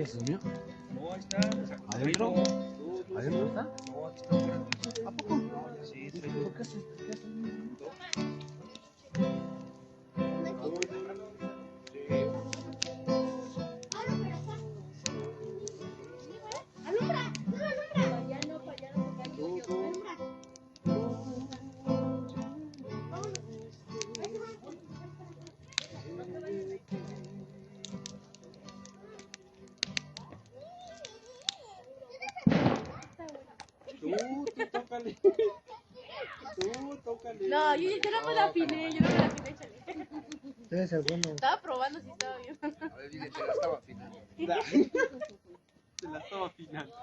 ese es mío. No, ahí está. ¿Adentro? ¿Adentro está? No, aquí está afuera. ¿A poco? Sí, ¿Por qué haces? ¿Qué haces? Tú tócale. Tú tócale. No, yo no me la afiné, chale. Debe ser bueno. Estaba probando si estaba bien. A ver, dile, te la estaba afinando. Se la estaba afinando.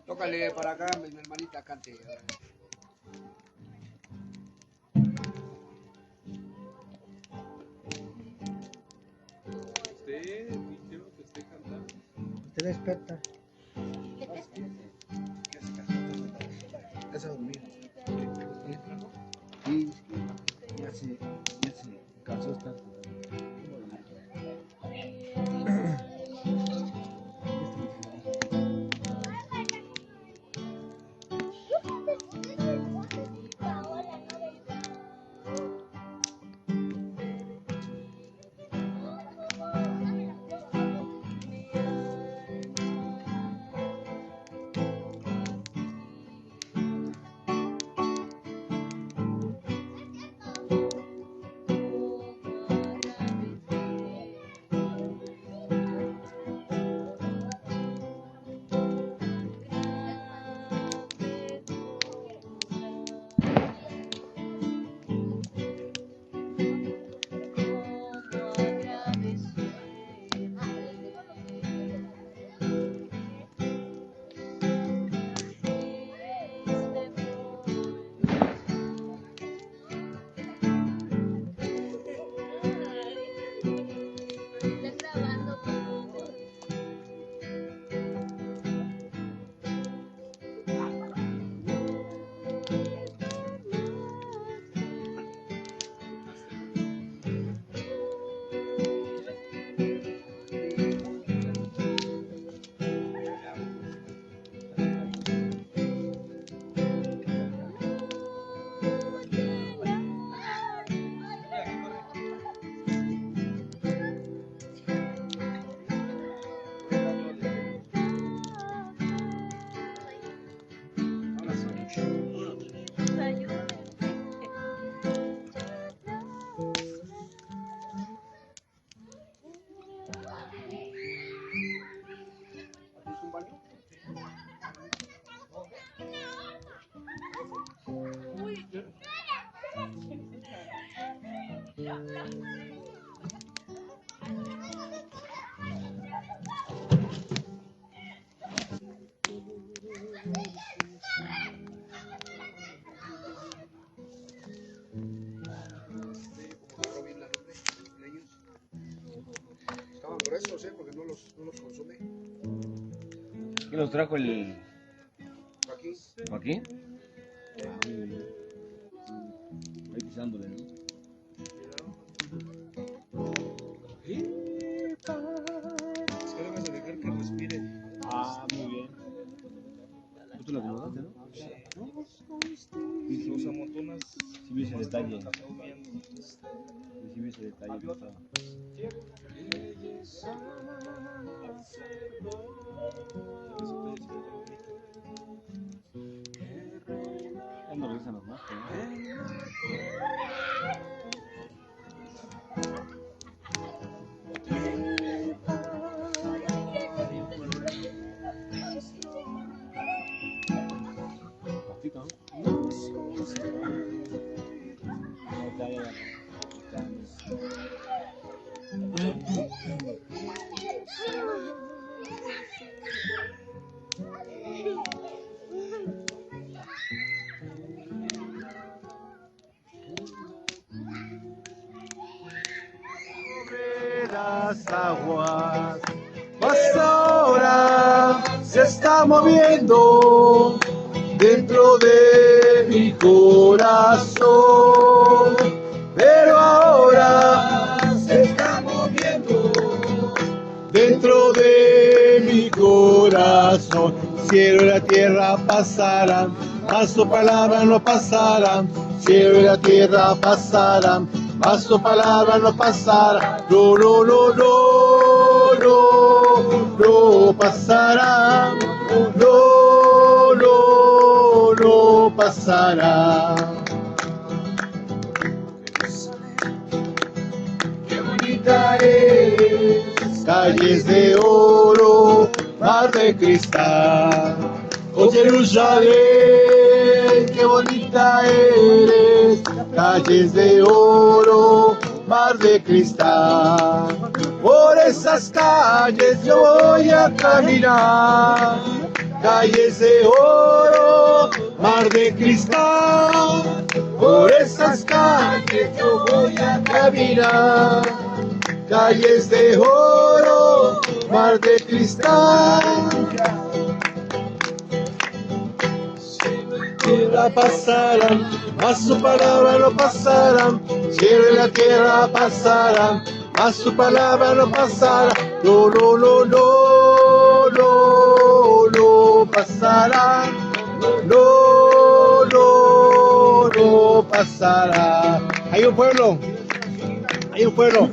Tócale para acá, mi hermanita cante. A ver. Usted, quiero que esté cantando. Usted es experta. ¿Qué hace cantar? Ya se dormía. Sí, ya se cansó de estar. Estaban gruesos, porque no los consume. ¿Quién los trajo el Aquí. Joaquín? Ah, muy bien. Ahí pisándole, ¿no? Es que debes de dejar que respire. Ah, muy bien. ¿Tú te lo acomodaste, no? Sí. Los amontonas. Si vi ese detalle. Está durmiendo. Si vi ese detalle. Que estaba. ¿Cuándo regresan los más? Poquito, ¿no? Las aguas, pues ahora se está moviendo dentro de mi corazón, pero ahora se está moviendo dentro de corazón. Cielo y la tierra pasarán, mas tu palabra no pasará. Cielo y la tierra pasarán, mas tu palabra no pasará. No, no, no, no, no, no pasará. No, no, no pasará. Qué bonita es, calles de oro, mar de cristal. Oh Jerusalén, qué bonita eres, calles de oro, mar de cristal. Por esas calles yo voy a caminar, calles de oro, mar de cristal. Por esas calles yo voy a caminar, calles de oro, mar de cristal. Tierra pasarán, mas su palabra no pasará. Cielo y la tierra pasarán, mas su palabra no pasará. No, no, no, no, no, no pasará. No, no, no pasará. Hay un pueblo, hay un pueblo,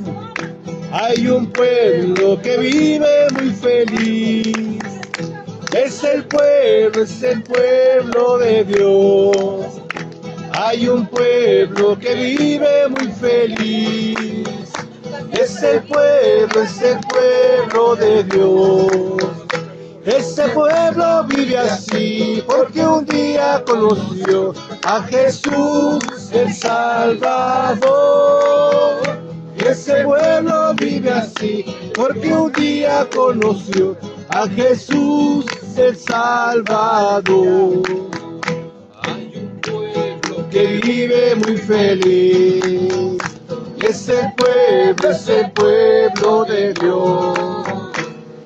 hay un pueblo que vive muy feliz. Es el pueblo de Dios. Hay un pueblo que vive muy feliz. Es el pueblo de Dios. Ese pueblo vive así porque un día conoció a Jesús el Salvador. Ese pueblo vive así porque un día conoció a Jesús el Salvador. Hay un pueblo que vive muy feliz. Ese pueblo de Dios.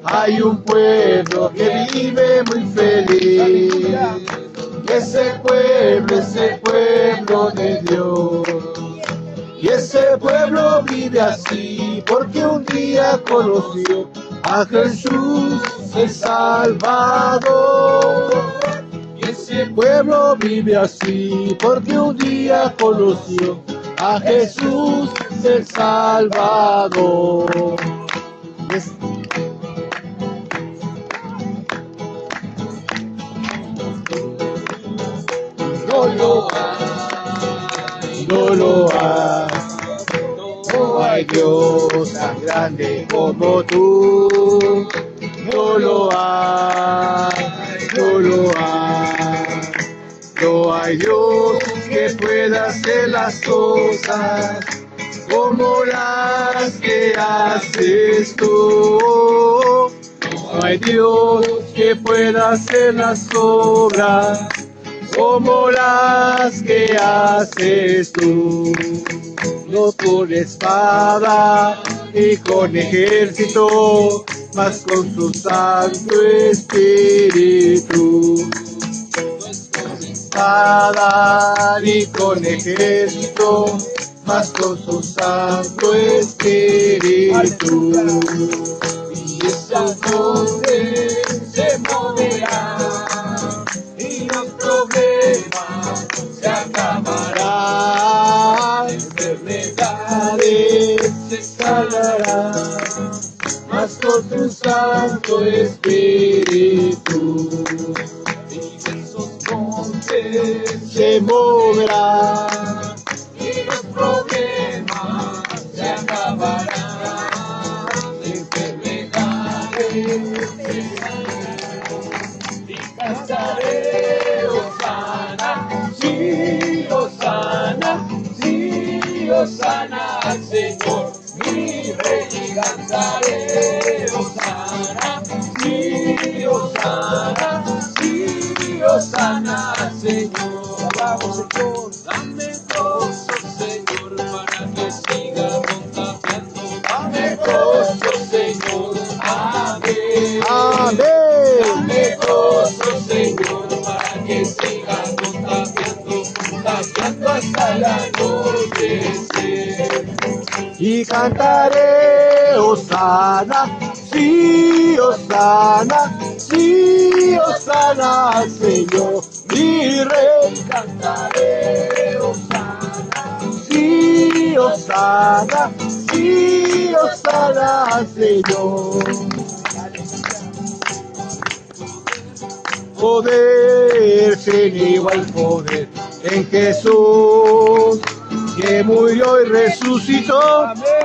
Hay un pueblo que vive muy feliz. Ese pueblo de Dios. Y ese pueblo vive así porque un día conoció a Jesús el Salvador. Y ese pueblo vive así porque un día conoció a Jesús el Salvador. No lo hay, no lo hay. No hay Dios tan grande como tú. No lo hay, no lo hay. No hay Dios que pueda hacer las cosas como las que haces tú. No hay Dios que pueda hacer las obras como las que haces tú. No con espada ni con ejército, mas con su Santo Espíritu. No con espada ni con ejército, mas con su Santo Espíritu. Y esos montes se moverán y los problemas se acabarán, enfermedades se sanarán, mas con tu Santo Espíritu. Y esos montes se moverán y los problemas se acabarán, enfermedades se sanarán. Y cantaré Hosana, sí, Hosana, sí, Hosana al Señor, mi Rey, y cantaré Hosana, sí, Hosana, sí, Hosana al Señor. Vamos, Señor, dame gozo, Señor, para que siga contagiando. Dame gozo, Señor, amén. Amén. Dame gozo, Señor, para que siga contagiando, contagiando hasta el anochecer. Y cantaré Hosana, sí, Osana al Señor, mi Rey, cantaré, Osana, sí, Osana al Señor. Poder, sin igual poder, en Jesús, que murió y resucitó.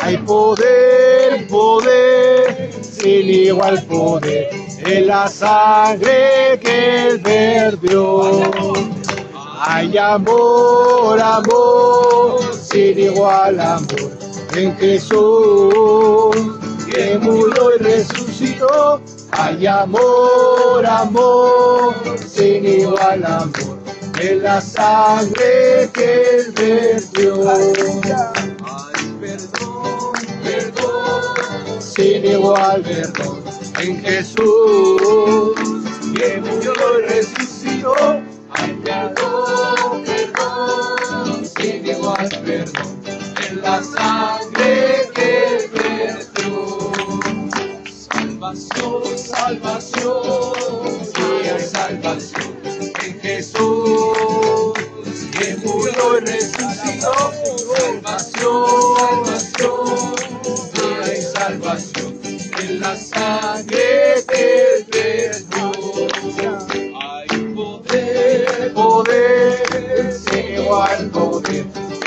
Hay poder, poder, sin igual poder, en la sangre que Él vertió. Hay amor, amor, sin igual amor, en Jesús, que murió y resucitó. Hay amor, amor, sin igual amor, en la sangre que Él vertió. Hay perdón, perdón, sin igual perdón, en Jesús, que murió y resucitó. Hay perdón, perdón, sin igual perdón, en la sangre que Él vertió. Salvación, salvación, sí hay salvación en Jesús, que murió y resucitó. Salvación, salvación, sí hay salvación en la sangre que Él vertió. Hay poder, poder, sin igual poder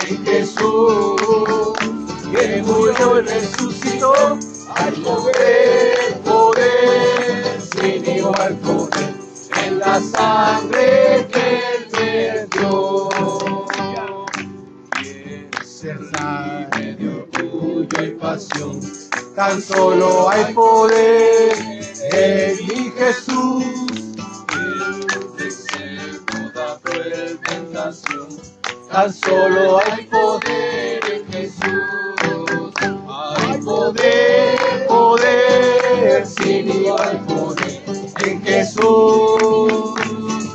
en Jesús, que murió y resucitó. Hay poder, poder, sin igual poder, en la sangre que Él vertió. Quiero ser libre de orgullo y pasión, tan solo hay poder en mi Jesús. Quiero vencer toda cruel tentación, tan solo hay poder en Jesús. Hay poder, poder, sin igual poder, en Jesús,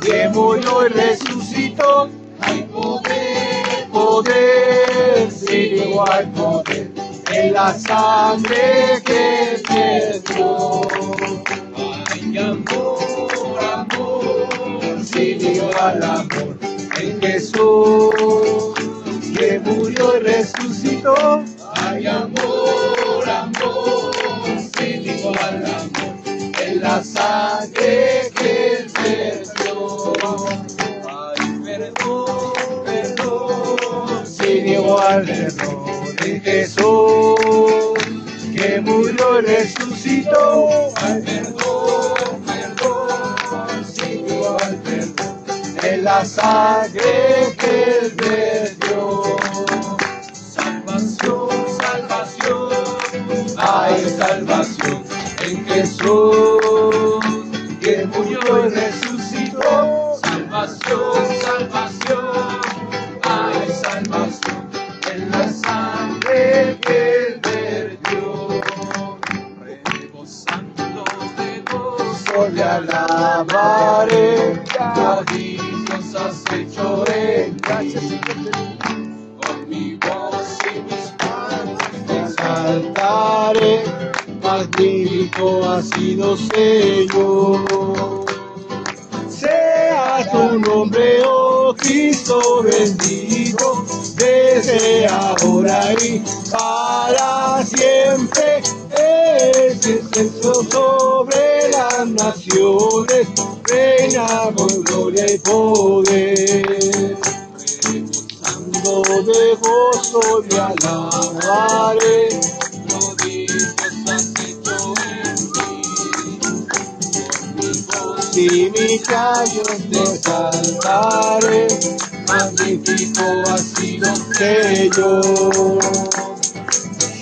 que murió y resucitó. Hay poder, poder, sin igual poder, en la sangre que vertió. Hay amor, amor, sin igual amor, en Jesús, que murió y resucitó. Hay amor, amor, sin igual amor, en la sangre que Él vertió. Hay perdón, perdón, sin igual perdón, en Jesús, que murió y resucitó. Hay perdón, perdón, sin igual perdón, en la sangre que Él vertió. Salvación, salvación, hay salvación en Jesús, que murió y resucitó. Salvación, salvación, hay salvación en la sangre que Él vertió. Rebosando de gozo le alabaré, prodigios has hecho en mí. Con mi voz y mis manos te exaltaré, magnífico ha sido Señor. Sea tu nombre, oh Cristo bendito, desde ahora y para siempre. Es excelso sobre las naciones, reina con gloria y poder. Rebosando de gozo le alabaré, prodigios has hecho en mí. Con mi voz y mis callos te exaltaré, magnífico ha sido Señor.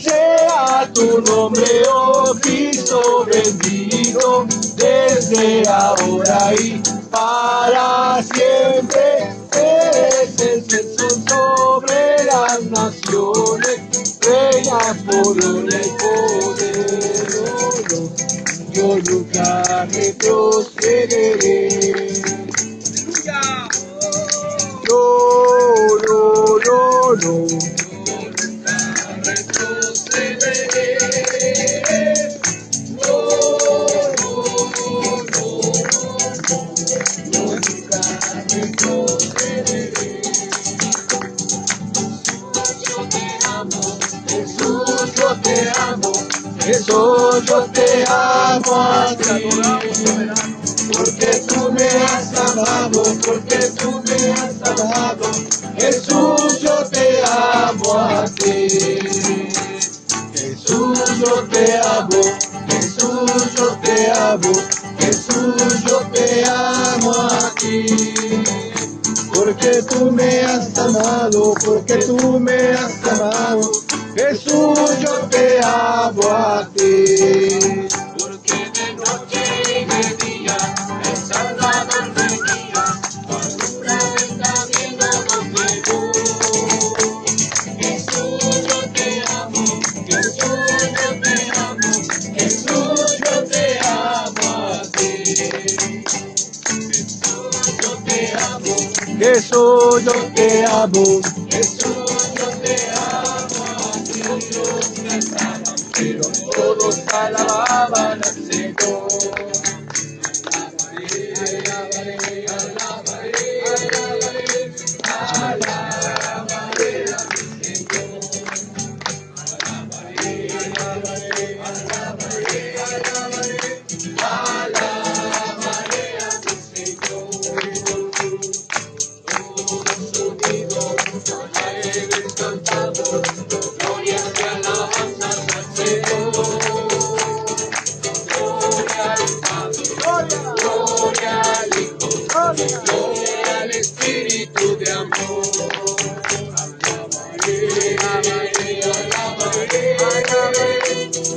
Sea tu nombre, oh Cristo bendito, desde ahora y para siempre. Eres el censo sobre las naciones, reinas por gloria y poder. Yo nunca retrocederé. No. Yo nunca retrocederé. a ti. Porque tú me has amado, porque tú me has amado. Jesús, yo te amo a ti. Jesús, yo te amo. Jesús, yo te amo. Jesús, yo te amo a ti. Porque tú me has amado, porque tú me has amado. Jesús, yo te amo a ti. Porque de noche y de día el Salvador venía, alumbraba el camino donde voy. Jesús, yo te amo, Jesús, yo te amo, Jesús, yo te amo a ti. Jesús, yo te amo, Jesús, yo te amo. Jesús, yo te amo a ti. Todos cantaban, pero Todos alababan al Señor. Gloria al Espíritu de amor.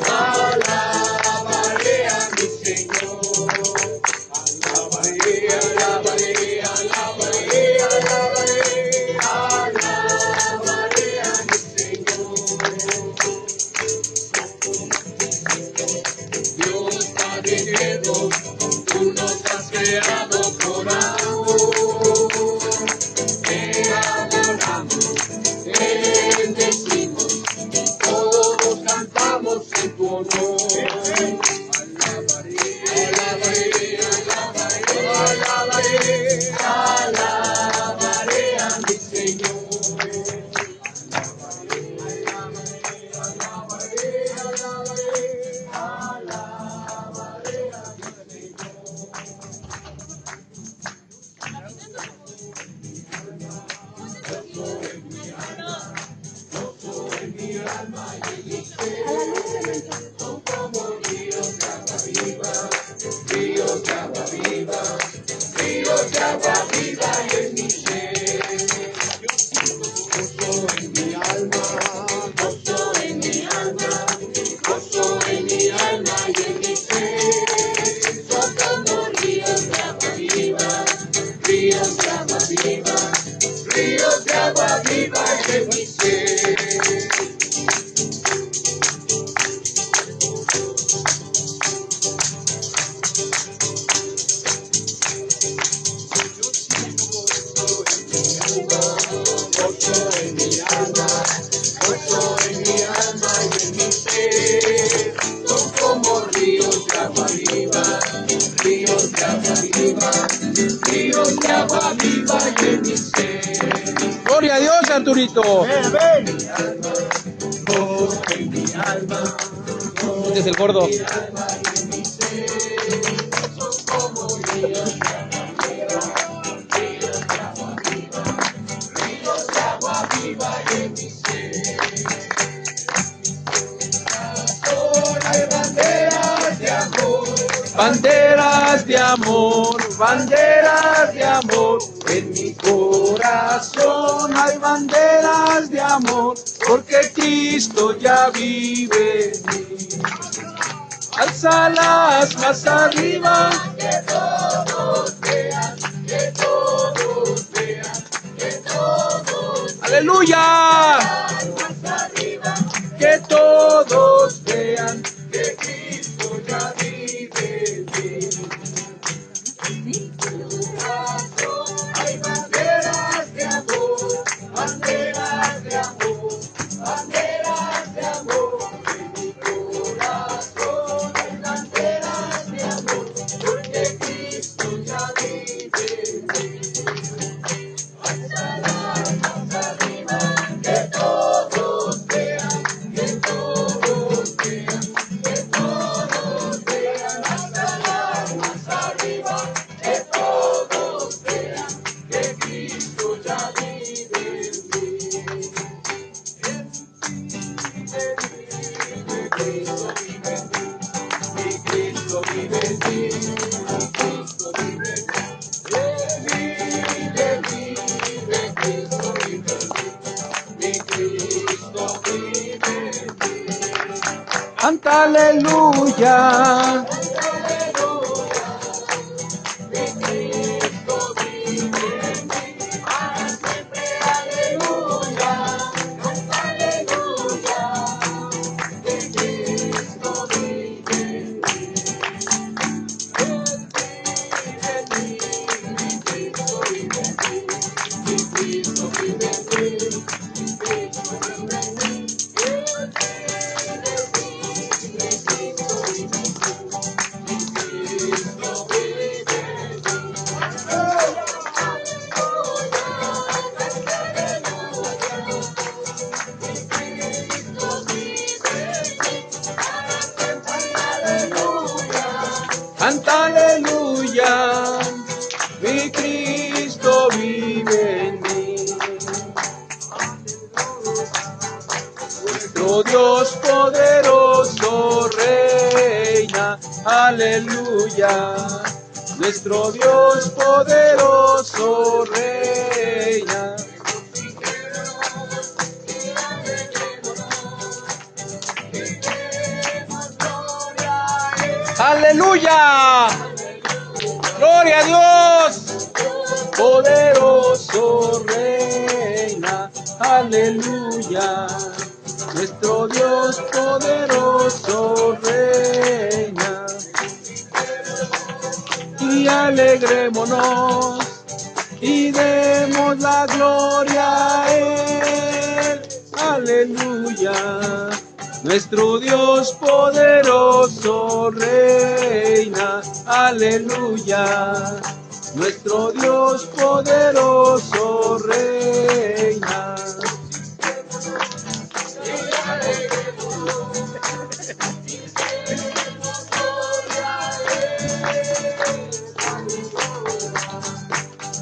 Alabaré a mi Señor. Alabaré, alabaré, alabaré, alabaré, alabaré a mi Señor. Dios Padre eterno, tú nos has creado por amor. Te adoramos, te bendecimos, todos cantamos en tu honor. Alabaré, alabaré, alabaré, alabaré a mi Señor. Ríos de agua viva, ríos de agua viva en mi ser. Gozo en mi alma, gozo en mi alma, gozo en mi alma y en mi ser. Son como ríos de agua viva, ríos de agua viva, ríos de agua viva en mi ser. Gozo en mi alma y en mi ser. Son como ríos de agua viva, ríos de agua viva, ríos de agua viva y en mi ser. Gloria a Dios, Arturito. Gozo en mi alma, Este es el gordo. son como ríos de agua viva, ríos de agua viva, ríos de agua viva y en mi ser. Hay banderas de amor, Banderas de amor, banderas de amor. En mi corazón hay banderas de amor, porque Cristo ya vive en mí. Alzalas más arriba. que todos vean, que todos vean, que todos Aleluya. más arriba, Que todos vean. que Cristo ya vive en mí. Hay banderas de amor, banderas de amor, banderas de amor. En mi corazón hay banderas de amor, porque Cristo ya vive en mí. Alzalas más arriba, que Canta aleluya. Canta aleluya, mi Cristo vive en mí. Nuestro Dios poderoso reina, aleluya. Nuestro Dios poderoso reina. Aleluya, gloria a Dios, poderoso reina, aleluya, nuestro Dios poderoso reina, y alegrémonos y demos la gloria a Él, aleluya. Nuestro Dios poderoso reina, aleluya. Nuestro Dios poderoso reina.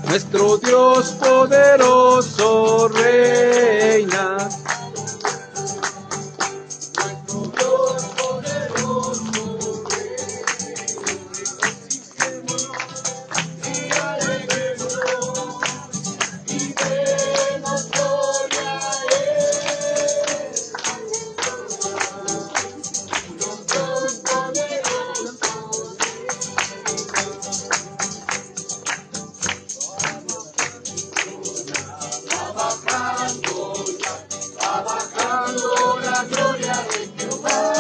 Nuestro Dios poderoso reina.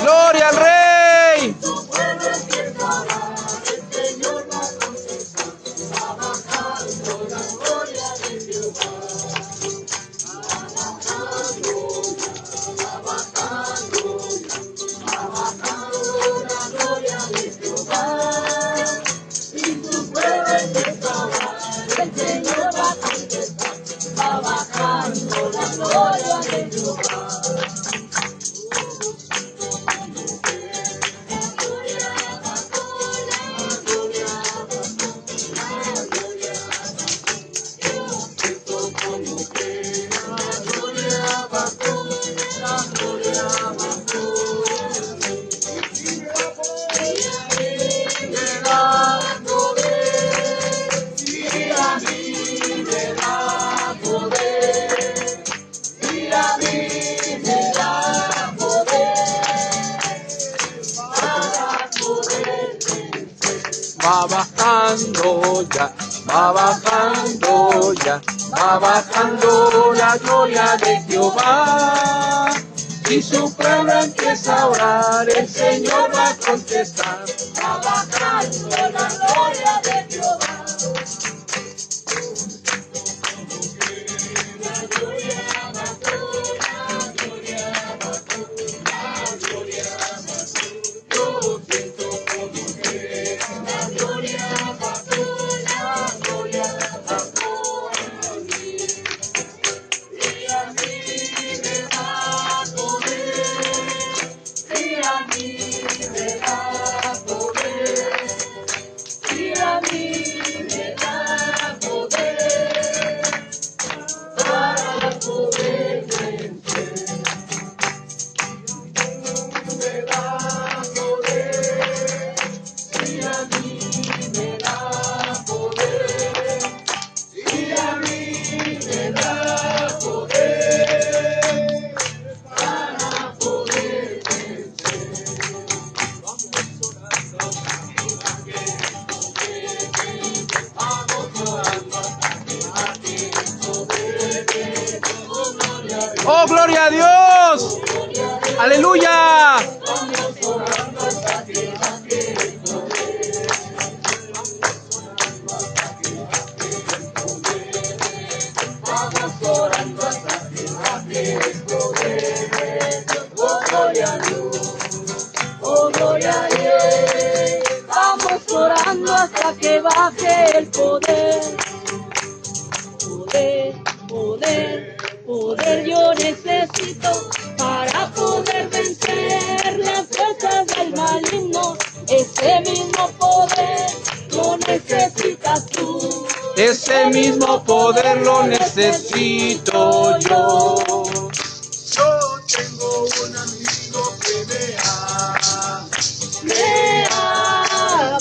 ¡Gloria al Rey! Va bajando ya, va bajando ya, va bajando la gloria de Jehová. Si su pueblo empieza a orar, el Señor va a contestar. Va bajando la gloria de Jehová. Oh, gloria a Dios. Aleluya. Oh, gloria a Dios. Vamos orando hasta que baje el poder. Poder, poder, poder yo necesito para poder vencer las fuerzas del maligno. Ese mismo poder lo necesitas tú. Ese mismo poder lo necesito yo. Yo tengo un amigo que me ama. Me ama,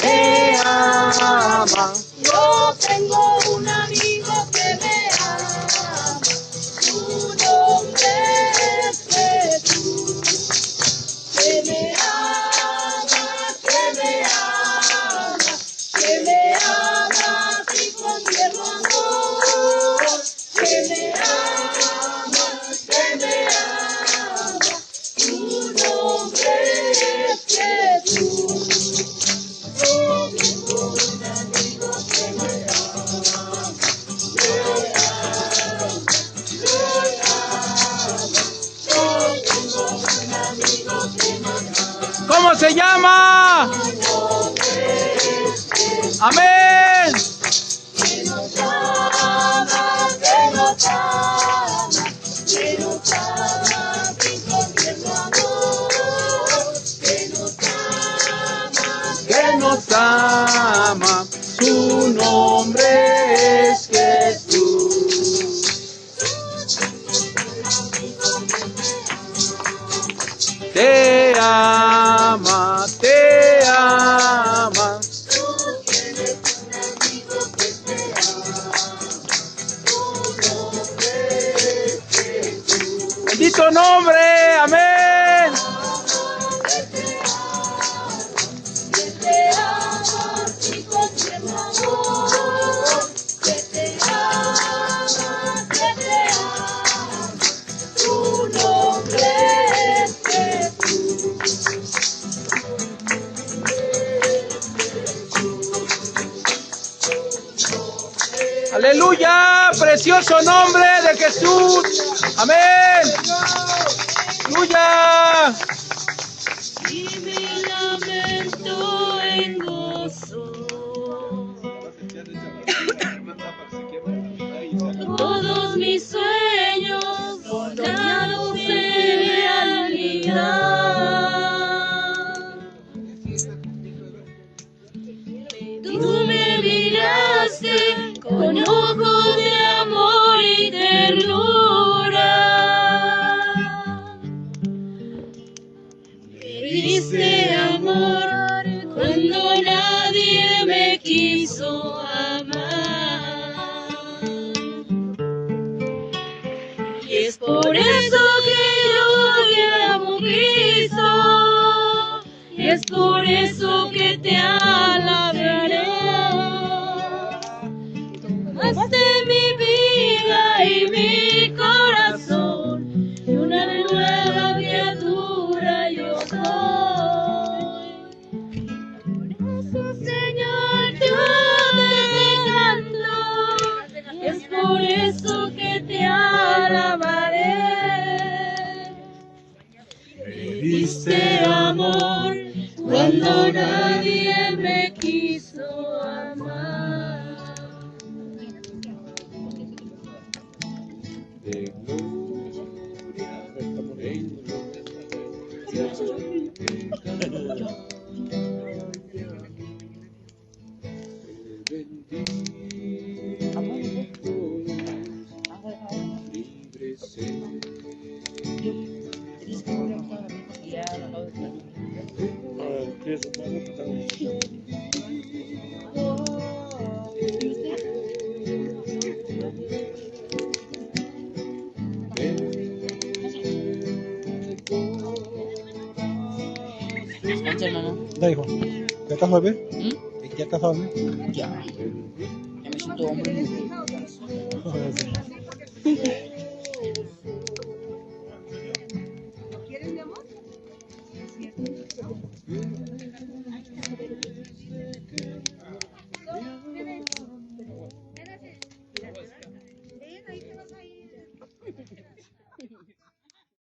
Me ama. yo tengo un amigo que me ama. Su nombre es Jesús. Que me ama, que me ama, que me ama así con tierno amor. Que me ama, que me ama. Su nombre es Jesús. Yo tengo un amigo que me ama. Me ama, me ama. Yo tengo un amigo que me ama. ¿Cómo se llama? Amén. Que nos ama, que nos ama, que nos ama sin concierto amor, que nos ama, Que nos ama. Su nombre es Jesús. Te ama, te ama. tú tienes un amigo que te ama, tu nombre es Jesús. Bendito nombre, amén. Que te ama sin concierto amor, que te ama, que te ama, tu nombre es Jesús. Aleluya, precioso nombre de Jesús. Amén. Aleluya. Y mi lamento en gozo, todos mis sueños dados en realidad. Tú me miraste con ojos de amor y ternura. Me diste amor cuando nadie me quiso amar. Y es por eso que yo te amo, Cristo. Y es por eso que te alabaré. Tomaste mi vida y mi corazón, y una nueva criatura yo soy. Por eso, Señor, yo te canto, y es por eso que te alabaré. Me diste amor cuando nadie me quiso amar. De gloria en libre ser. Ya, hijo. ¿Ya estás a dormir? ¿Ya estás a dormir? Ya. Ya me siento hombre. Sí.